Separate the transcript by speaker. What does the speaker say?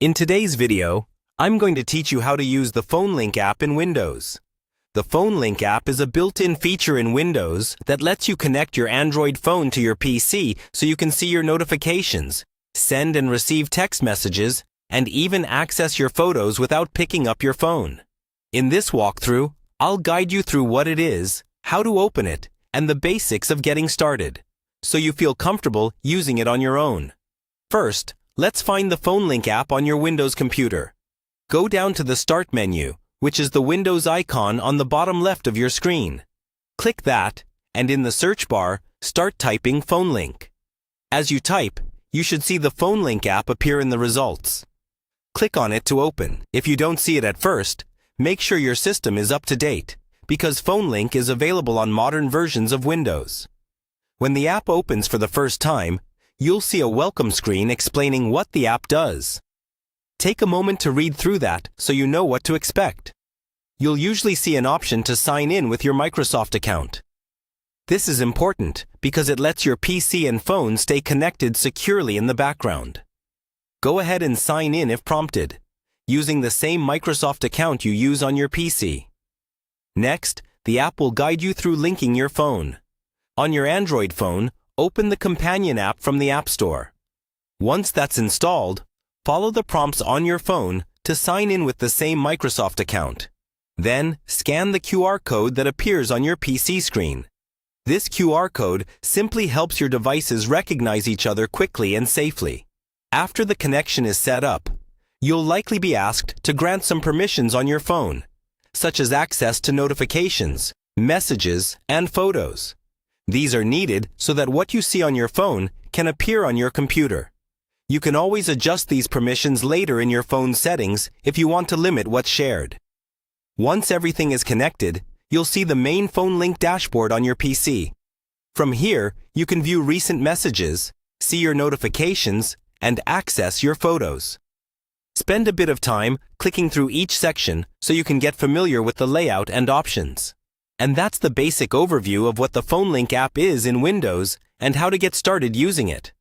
Speaker 1: In today's video, I'm going to teach you how to use the PhoneLink app in Windows. The PhoneLink app is a built-in feature in Windows that lets you connect your Android phone to your PC so you can see your notifications, send and receive text messages, and even access your photos without picking up your phone. In this walkthrough, I'll guide you through what it is, how to open it, and the basics of getting started, so you feel comfortable using it on your own. First, let's find the PhoneLink app on your Windows computer. Go down to the Start menu, which is the Windows icon on the bottom left of your screen. Click that, and in the search bar, start typing PhoneLink. As you type, you should see the PhoneLink app appear in the results. Click on it to open. If you don't see it at first, make sure your system is up to date, because PhoneLink is available on modern versions of Windows. When the app opens for the first time, you'll see a welcome screen explaining what the app does. Take a moment to read through that so you know what to expect. You'll usually see an option to sign in with your Microsoft account. This is important because it lets your PC and phone stay connected securely in the background. Go ahead and sign in if prompted, using the same Microsoft account you use on your PC. Next, the app will guide you through linking your phone. On your Android phone, open the Companion app from the App Store. Once that's installed, follow the prompts on your phone to sign in with the same Microsoft account. Then, scan the QR code that appears on your PC screen. This QR code simply helps your devices recognize each other quickly and safely. After the connection is set up, you'll likely be asked to grant some permissions on your phone, such as access to notifications, messages, and photos. These are needed so that what you see on your phone can appear on your computer. You can always adjust these permissions later in your phone settings if you want to limit what's shared. Once everything is connected, you'll see the main PhoneLink dashboard on your PC. From here, you can view recent messages, see your notifications, and access your photos. Spend a bit of time clicking through each section so you can get familiar with the layout and options. And that's the basic overview of what the PhoneLink app is in Windows and how to get started using it.